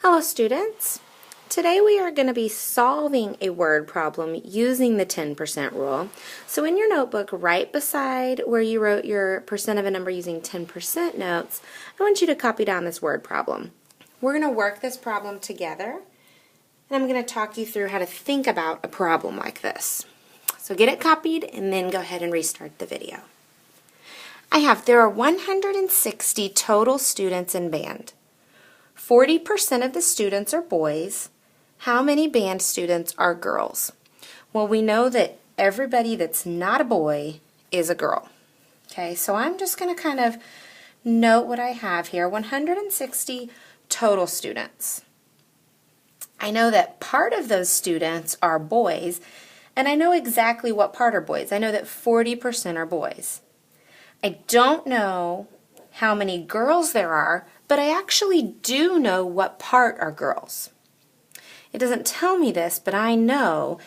Hello students! Today we are going to be solving a word problem using the 10% rule. So in your notebook right beside where you wrote your percent of a number using 10% notes, I want you to copy down this word problem. We're going to work this problem together and I'm going to talk you through how to think about a problem like this. So get it copied and then go ahead and restart the video. There are 160 total students in band. 40% of the students are boys. How many band students are girls? Well, we know that everybody that's not a boy is a girl. Okay, so I'm just going to kind of note what I have here. 160 total students. I know that part of those students are boys, and I know exactly what part are boys. I know that 40% are boys. I don't know how many girls there are, but I actually do know what part are girls. It doesn't tell me this, but I know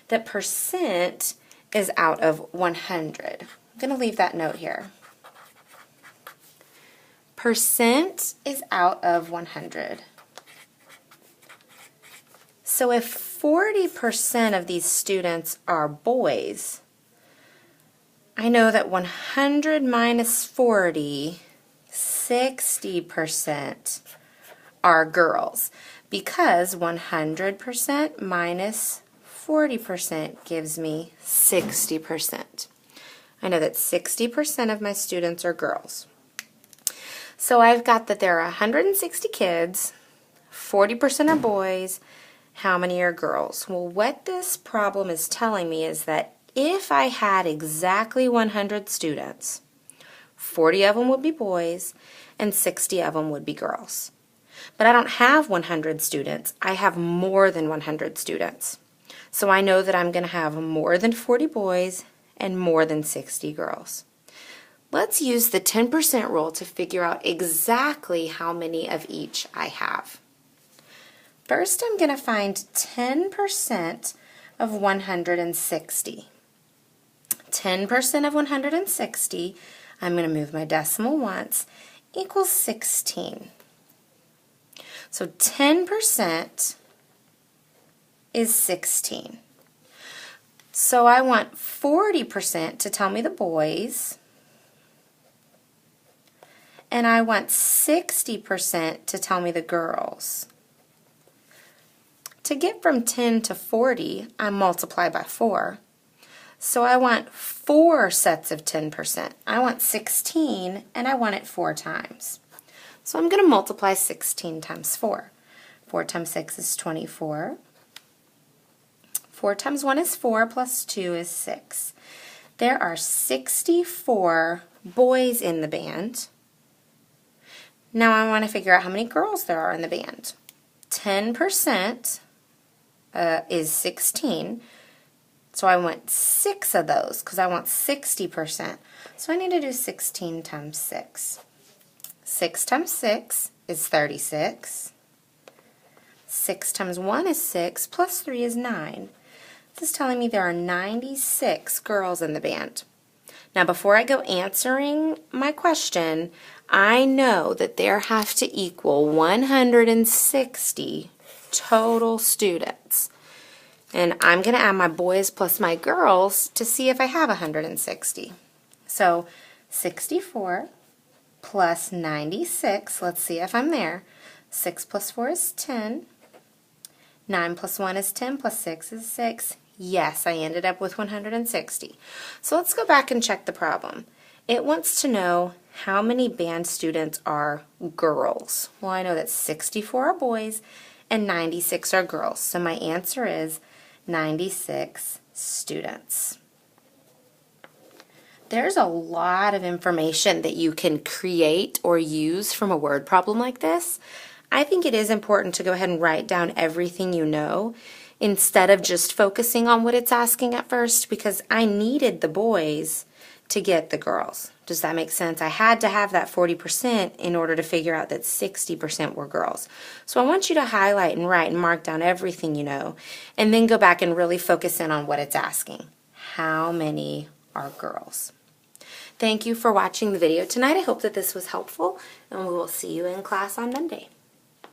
that percent is out of 100. I'm going to leave that note here. Percent is out of 100. So if 40% of these students are boys, I know that 100 minus 40, 60% are girls, because 100% minus 40% gives me 60%. I know that 60% of my students are girls. So I've got that there are 160 kids, 40% are boys. How many are girls? Well, what this problem is telling me is that if I had exactly 100 students, 40 of them would be boys and 60 of them would be girls. But I don't have 100 students. I have more than 100 students. So I know that I'm going to have more than 40 boys and more than 60 girls. Let's use the 10% rule to figure out exactly how many of each I have. First, I'm going to find 10% of 160. 10% of 160, I'm going to move my decimal once, equals 16. So 10% is 16. So I want 40% to tell me the boys, and I want 60% to tell me the girls. To get from 10 to 40, I multiply by 4. So I want 4 sets of 10%. I want 16, and I want it 4 times. So I'm going to multiply 16 times 4. 4 times 6 is 24. 4 times 1 is 4, plus 2 is 6. There are 64 boys in the band. Now I want to figure out how many girls there are in the band. 10% is 16. So I want 6 of those because I want 60%. So I need to do 16 times 6. 6 times 6 is 36. 6 times 1 is 6, plus 3 is 9. This is telling me there are 96 girls in the band. Now before I go answering my question, I know that there have to equal 160 total students. And I'm going to add my boys plus my girls to see if I have 160. So 64 plus 96, let's see if I'm there. 6 plus 4 is 10. 9 plus 1 is 10, plus 6 is 6. Yes, I ended up with 160. So let's go back and check the problem. It wants to know how many band students are girls. Well, I know that 64 are boys and 96 are girls. So my answer is 96 students. There's a lot of information that you can create or use from a word problem like this. I think it is important to go ahead and write down everything you know instead of just focusing on what it's asking at first, because I needed the boys to get the girls. Does that make sense? I had to have that 40% in order to figure out that 60% were girls. So I want you to highlight and write and mark down everything you know, and then go back and really focus in on what it's asking. How many are girls? Thank you for watching the video tonight. I hope that this was helpful, and we will see you in class on Monday.